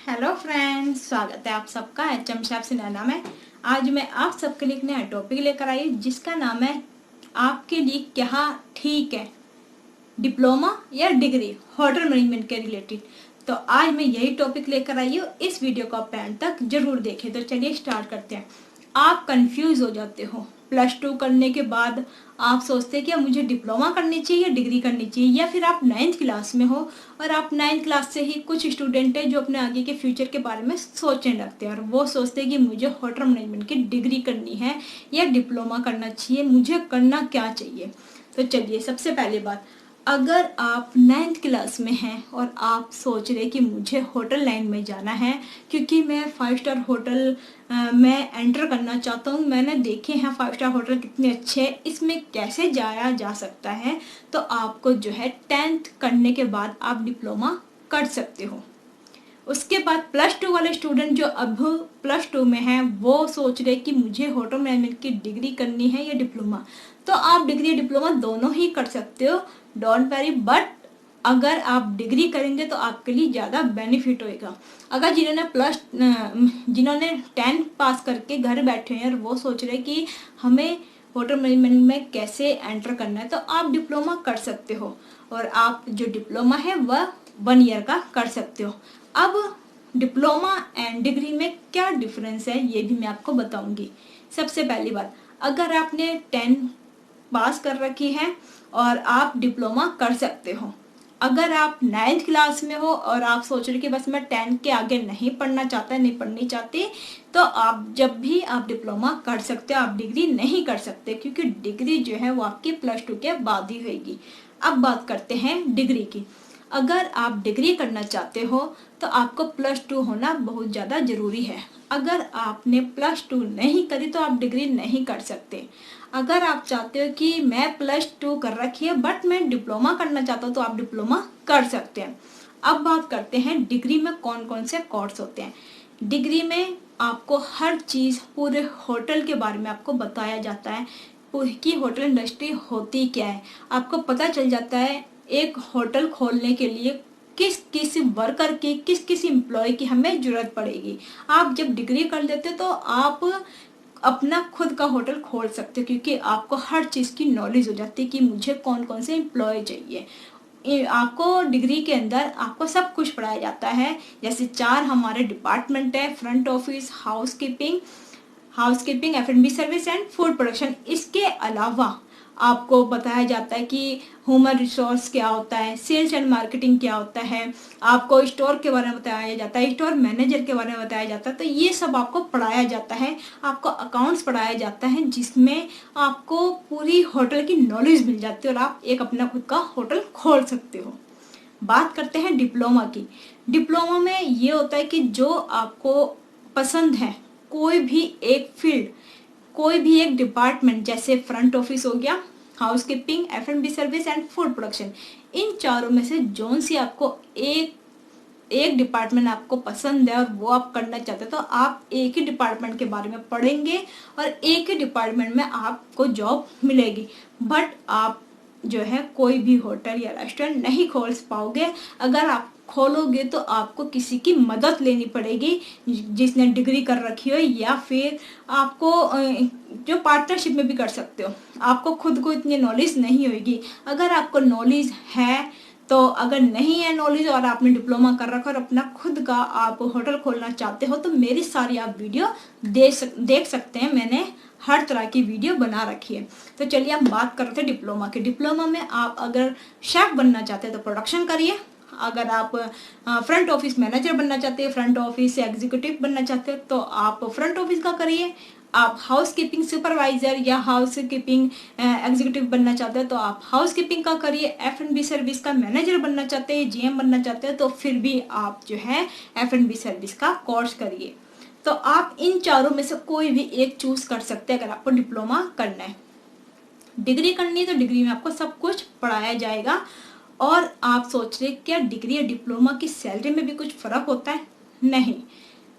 Hello friends, स्वागत है आप सबका एचएम शॉप सिनेमा में। आज मैं आप सबके लिए एक नया टॉपिक लेकर आई हूँ जिसका नाम है आपके लिए क्या ठीक है, डिप्लोमा या डिग्री होटल मैनेजमेंट के रिलेटेड। तो आज मैं यही टॉपिक लेकर आई हूँ। इस वीडियो को आप एंड तक जरूर देखें। तो चलिए स्टार्ट करते हैं। आप कंफ्यूज हो जाते हो +2 करने के बाद। आप सोचते हैं कि मुझे डिप्लोमा करनी चाहिए या डिग्री करनी चाहिए, या फिर आप 9th क्लास में हो और आप 9th क्लास से ही कुछ स्टूडेंट है जो अपने आगे के फ्यूचर के बारे में सोचने लगते हैं और वो सोचते हैं कि मुझे होटल मैनेजमेंट की डिग्री करनी है या डिप्लोमा करना चाहिए, मुझे करना क्या चाहिए। तो चलिए, सबसे पहली बात, अगर आप 9th क्लास में हैं और आप सोच रहे कि मुझे होटल लाइन में जाना है क्योंकि मैं 5 स्टार होटल में एंटर करना चाहता हूँ, मैंने देखे हैं 5 स्टार होटल कितने अच्छे हैं, इसमें कैसे जाया जा सकता है, तो आपको जो है 10th करने के बाद आप डिप्लोमा कर सकते हो। उसके बाद +2 वाले स्टूडेंट जो अब +2 में हैं वो सोच रहे कि मुझे होटल मैनेजमेंट की डिग्री करनी है या डिप्लोमा। तो आप डिग्री या डिप्लोमा दोनों ही कर सकते हो, डोंट वरी। बट अगर आप डिग्री करेंगे तो आपके लिए ज़्यादा बेनिफिट होएगा। अगर जिन्होंने 10th पास करके घर बैठे हैं और वो सोच रहे कि हमें होटल मैनेजमेंट में कैसे एंटर करना है, तो आप डिप्लोमा कर सकते हो और आप जो डिप्लोमा है वह 1 ईयर का कर सकते हो। अब डिप्लोमा एंड डिग्री में क्या डिफरेंस है ये भी मैं आपको बताऊंगी। सबसे पहली बात, अगर आपने 10 पास कर रखी है और आप डिप्लोमा कर सकते हो। अगर आप 9th क्लास में हो और आप सोच रहे कि बस मैं 10 के आगे नहीं पढ़ना चाहता, नहीं पढ़नी चाहती, तो आप जब भी आप डिप्लोमा कर सकते हो, आप डिग्री नहीं कर सकते क्योंकि डिग्री जो है वो आपकी +2 के बाद ही होगी। अब बात करते हैं डिग्री की। अगर आप डिग्री करना चाहते हो तो आपको +2 होना बहुत ज़्यादा ज़रूरी है। अगर आपने +2 नहीं करी तो आप डिग्री नहीं कर सकते। अगर आप चाहते हो कि मैं +2 कर रखी है बट मैं डिप्लोमा करना चाहता हूँ तो आप डिप्लोमा कर सकते हैं। अब बात करते हैं डिग्री में कौन कौन से कोर्स होते हैं। डिग्री में आपको हर चीज़, पूरे होटल के बारे में आपको बताया जाता है कि होटल इंडस्ट्री होती क्या है। आपको पता चल जाता है एक होटल खोलने के लिए किस किस वर्कर की, किस किस एम्प्लॉय की हमें जरूरत पड़ेगी। आप जब डिग्री कर लेते हो तो आप अपना खुद का होटल खोल सकते हो क्योंकि आपको हर चीज़ की नॉलेज हो जाती है कि मुझे कौन कौन से एम्प्लॉय चाहिए। आपको डिग्री के अंदर आपको सब कुछ पढ़ाया जाता है। जैसे 4 हमारे डिपार्टमेंट है, front office, housekeeping, F&B service and food production. इसके अलावा आपको बताया जाता है कि ह्यूमन रिसोर्स क्या होता है, सेल्स एंड मार्केटिंग क्या होता है, आपको स्टोर के बारे में बताया जाता है, स्टोर मैनेजर के बारे में बताया जाता है। तो ये सब आपको पढ़ाया जाता है। आपको अकाउंट्स पढ़ाया जाता है जिसमें आपको पूरी होटल की नॉलेज मिल जाती है और आप एक अपना खुद का होटल खोल सकते हो। बात करते हैं डिप्लोमा की। डिप्लोमा में ये होता है कि जो आपको पसंद है, कोई भी एक फील्ड, कोई भी एक डिपार्टमेंट, जैसे फ्रंट ऑफिस हो गया, housekeeping, F&B service and food production, इन चारों में से जोन सी आपको एक डिपार्टमेंट आपको पसंद है और वो आप करना चाहते हो तो आप एक ही डिपार्टमेंट के बारे में पढ़ेंगे और एक ही डिपार्टमेंट में आपको जॉब मिलेगी। बट आप जो है कोई भी होटल या रेस्टोरेंट नहीं खोल पाओगे। अगर आप खोलोगे तो आपको किसी की मदद लेनी पड़ेगी जिसने डिग्री कर रखी हो, या फिर आपको जो पार्टनरशिप में भी कर सकते हो। आपको खुद को इतनी नॉलेज नहीं होगी। अगर आपको नॉलेज है तो, अगर नहीं है नॉलेज और आपने डिप्लोमा कर रखा और अपना खुद का आप होटल खोलना चाहते हो तो मेरी सारी आप वीडियो देख सकते हैं। मैंने हर तरह की वीडियो बना रखी है। तो चलिए हम बात करते हैं डिप्लोमा की। डिप्लोमा में आप अगर शेफ बनना चाहते हैं तो प्रोडक्शन करिए। अगर आप फ्रंट ऑफिस मैनेजर बनना चाहते हैं, फ्रंट ऑफिस एग्जीक्यूटिव बनना चाहते हैं तो आप फ्रंट ऑफिस का करिए। आप हाउस कीपिंग सुपरवाइजर या हाउस कीपिंग एग्जीक्यूटिव बनना चाहते हैं तो आप हाउस कीपिंग का करिए। F&B सर्विस का मैनेजर बनना चाहते हैं, GM बनना चाहते हैं तो फिर भी आप जो है F&B सर्विस का कोर्स करिए। तो आप इन चारों में से कोई भी एक चूज कर सकते हैं अगर आपको डिप्लोमा करना है। डिग्री करनी है तो डिग्री में आपको सब कुछ पढ़ाया जाएगा। और आप सोच रहे क्या डिग्री या डिप्लोमा की सैलरी में भी कुछ फर्क होता है? नहीं।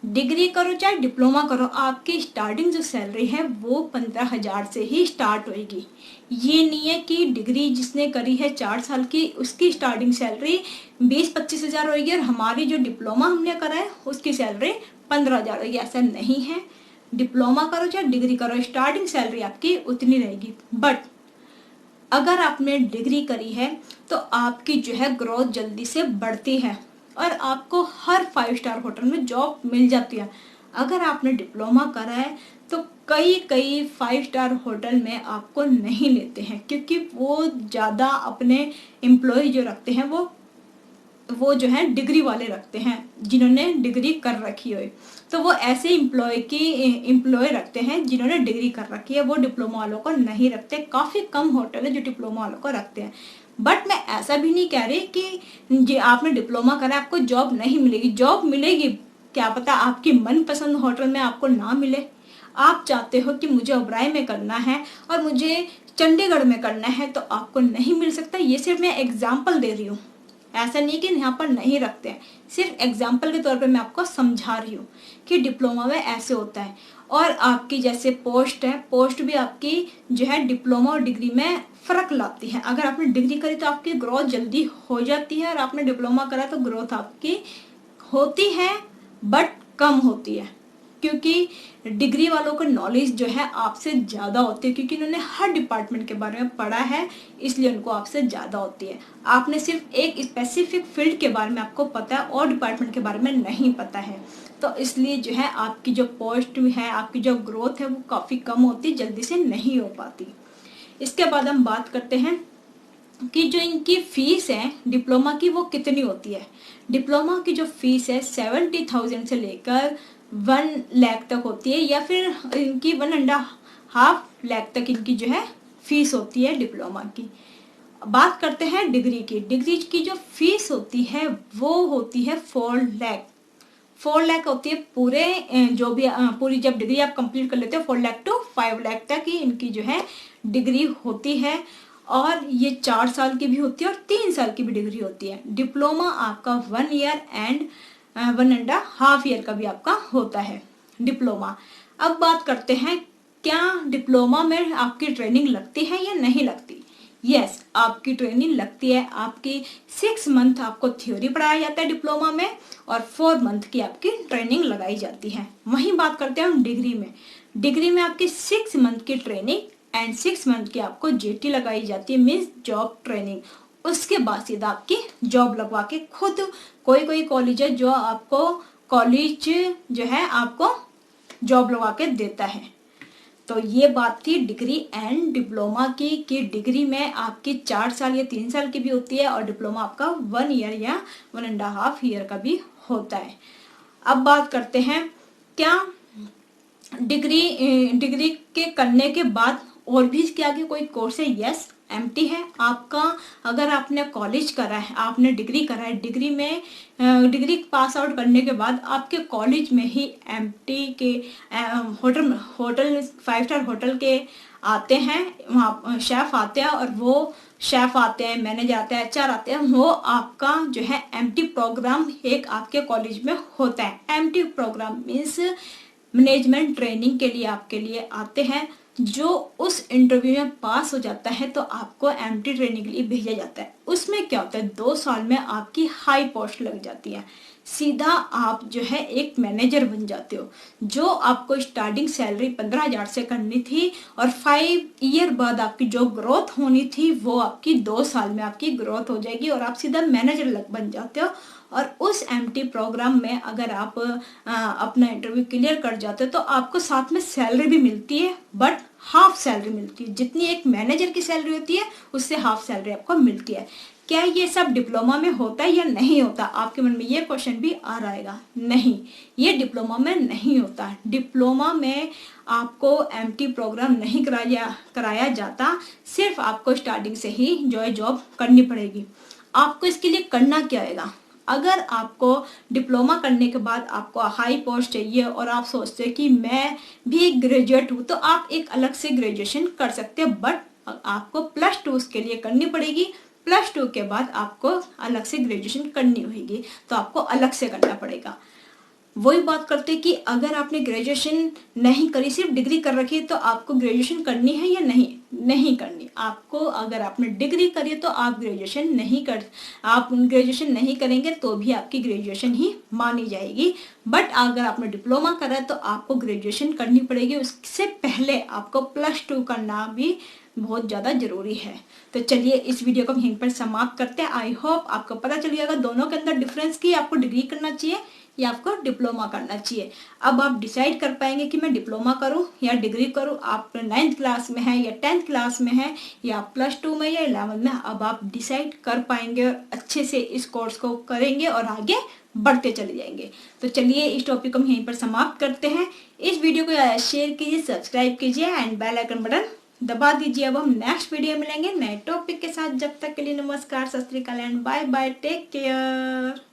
डिग्री करो चाहे डिप्लोमा करो, आपकी स्टार्टिंग जो सैलरी है वो 15,000 से ही स्टार्ट होएगी। ये नहीं है कि डिग्री जिसने करी है 4 साल की उसकी स्टार्टिंग सैलरी 20-25 हज़ार होएगी और हमारी जो डिप्लोमा हमने करा है उसकी सैलरी 15,000 होएगी। ऐसा नहीं है, डिप्लोमा करो चाहे डिग्री करो स्टार्टिंग सैलरी आपकी उतनी रहेगी। बट अगर आपने डिग्री करी है तो आपकी जो है ग्रोथ जल्दी से बढ़ती है और आपको हर 5 स्टार होटल में जॉब मिल जाती है। अगर आपने डिप्लोमा करा है तो कई 5 स्टार होटल में आपको नहीं लेते हैं, क्योंकि वो ज़्यादा अपने एम्प्लॉय जो रखते हैं वो जो है डिग्री वाले रखते हैं, जिन्होंने डिग्री कर रखी हो। तो वो ऐसे एम्प्लॉय रखते हैं जिन्होंने डिग्री कर रखी है, वो डिप्लोमा वालों को नहीं रखते। काफ़ी कम होटल है जो डिप्लोमा वालों को रखते हैं। बट मैं ऐसा भी नहीं कह रही कि जी आपने डिप्लोमा करा आपको जॉब नहीं मिलेगी, जॉब मिलेगी। क्या पता आपकी मनपसंद होटल में आपको ना मिले। आप चाहते हो कि मुझे ओबराय में करना है और मुझे चंडीगढ़ में करना है तो आपको नहीं मिल सकता। ये सिर्फ मैं एग्जाम्पल दे रही हूँ, ऐसा नहीं कि यहाँ पर नहीं रखते हैं, सिर्फ एग्जाम्पल के तौर पे मैं आपको समझा रही हूँ कि डिप्लोमा में ऐसे होता है। और आपकी जैसे पोस्ट है, पोस्ट भी आपकी जो है डिप्लोमा और डिग्री में फ़र्क लाती है। अगर आपने डिग्री करी तो आपकी ग्रोथ जल्दी हो जाती है और आपने डिप्लोमा करा तो ग्रोथ आपकी होती है बट कम होती है, क्योंकि डिग्री वालों को नॉलेज जो है आपसे ज़्यादा होती है, क्योंकि उन्होंने हर डिपार्टमेंट के बारे में पढ़ा है, इसलिए उनको आपसे ज़्यादा होती है। आपने सिर्फ एक स्पेसिफिक फील्ड के बारे में आपको पता है और डिपार्टमेंट के बारे में नहीं पता है, तो इसलिए जो है आपकी जो पोस्ट है, आपकी जो ग्रोथ है वो काफ़ी कम होती, जल्दी से नहीं हो पाती। इसके बाद हम बात करते हैं कि जो इनकी फीस है डिप्लोमा की वो कितनी होती है। डिप्लोमा की जो फीस है 70,000 से लेकर 1 लाख तक होती है, या फिर इनकी 1.5 लाख तक इनकी जो है फीस होती है डिप्लोमा की। बात करते हैं डिग्री की। डिग्री की जो फीस होती है वो होती है 4 लाख। 4 लाख होती है पूरे जो भी पूरी जब डिग्री आप कंप्लीट कर लेते हो 4 लाख टू 5 लाख तक ही इनकी जो है डिग्री होती है। और ये 4 साल की भी होती है और 3 साल की भी डिग्री होती है। डिप्लोमा आपका 1 ईयर एंड 1.5 ईयर का भी आपका होता है डिप्लोमा। अब बात करते हैं क्या डिप्लोमा में आपकी ट्रेनिंग लगती है या नहीं लगती। यस, आपकी ट्रेनिंग लगती है। आपकी 6 मंथ आपको थ्योरी पढ़ाया जाता है डिप्लोमा में और 4 मंथ की आपकी ट्रेनिंग लगाई जाती है। वहीं बात करते हैं हम डिग्री में। डिग्री में आपकी 6 मंथ की ट्रेनिंग एंड 6 मंथ की आपको जेटी लगाई जाती है, मीन्स जॉब ट्रेनिंग। उसके बाद सीधा आपकी जॉब लगवा के खुद कोई कॉलेज है जो आपको कॉलेज जो है आपको जॉब लगवा के देता है। तो ये बात थी डिग्री एंड डिप्लोमा की कि डिग्री में आपकी 4 साल या 3 साल की भी होती है और डिप्लोमा आपका 1 ईयर या 1.5 ईयर का भी होता है। अब बात करते हैं क्या डिग्री के करने के बाद और भी क्या आगे कोई कोर्स है। यस, एमटी है आपका। अगर आपने कॉलेज करा है, आपने डिग्री करा है, डिग्री पास आउट करने के बाद आपके कॉलेज में ही एमटी के होटल 5 स्टार होटल के आते हैं, वहाँ शेफ आते हैं और वो शेफ आते हैं, मैनेजर आते हैं, एचआर आते हैं। वो आपका जो है एमटी प्रोग्राम एक आपके कॉलेज में होता है। MT programme means management training के लिए आपके लिए आते हैं। जो उस इंटरव्यू में पास हो जाता है तो आपको एमटी ट्रेनिंग के लिए भेजा जाता है। उसमें क्या होता है 2 साल में आपकी हाई पोस्ट लग जाती है, सीधा आप जो है एक मैनेजर बन जाते हो। जो आपको स्टार्टिंग सैलरी 15,000 से करनी थी और 5 ईयर बाद आपकी जो ग्रोथ होनी थी वो आपकी 2 साल में आपकी ग्रोथ हो जाएगी और आप सीधा मैनेजर बन जाते हो। और उस एमटी प्रोग्राम में अगर आप अपना इंटरव्यू क्लियर कर जाते हो तो आपको साथ में सैलरी भी मिलती है, बट हाफ सैलरी मिलती है। जितनी एक मैनेजर की सैलरी होती है उससे हाफ सैलरी आपको मिलती है। क्या ये सब डिप्लोमा में होता है या नहीं होता, आपके मन में ये क्वेश्चन भी आ रहेगा। नहीं, ये डिप्लोमा में नहीं होता। डिप्लोमा में आपको एमटी प्रोग्राम नहीं कराया जाता, सिर्फ आपको स्टार्टिंग से ही जो है जॉब करनी पड़ेगी। आपको इसके लिए करना क्या आएगा। अगर आपको डिप्लोमा करने के बाद आपको हाई पोस्ट चाहिए और आप सोचते हैं कि मैं भी एक ग्रेजुएट हूँ, तो आप एक अलग से ग्रेजुएशन कर सकते हैं, बट आपको +2 उसके लिए करनी पड़ेगी। +2 के बाद आपको अलग से ग्रेजुएशन करनी होगी, तो आपको अलग से करना पड़ेगा। वही बात करते हैं कि अगर आपने ग्रेजुएशन नहीं करी, सिर्फ डिग्री कर रखी है, तो आपको ग्रेजुएशन करनी है या नहीं करनी। आपको, अगर आपने डिग्री करी तो आप ग्रेजुएशन नहीं करेंगे तो भी आपकी ग्रेजुएशन ही मानी जाएगी। बट अगर आपने डिप्लोमा करा है तो आपको ग्रेजुएशन करनी पड़ेगी। उससे पहले आपको +2 करना भी बहुत ज़्यादा जरूरी है। तो चलिए इस वीडियो को यहीं पर समाप्त करते हैं। आई होप आपको पता चल गया दोनों के अंदर डिफरेंस की, आपको डिग्री करना चाहिए या आपको डिप्लोमा करना चाहिए। अब आप डिसाइड कर पाएंगे कि मैं डिप्लोमा करूं या डिग्री करूं। आप 9th क्लास में है या 10th क्लास में है या +2 में या 11th में, अब आप डिसाइड कर पाएंगे और अच्छे से इस कोर्स को करेंगे और आगे बढ़ते चले जाएंगे। तो चलिए इस टॉपिक को हम यहीं पर समाप्त करते हैं। इस वीडियो को शेयर कीजिए, सब्सक्राइब कीजिए एंड बेल आइकन बटन दबा दीजिए। अब हम नेक्स्ट वीडियो में मिलेंगे नए टॉपिक के साथ। जब तक के लिए नमस्कार, सत श्री अकाल and bye bye, take care.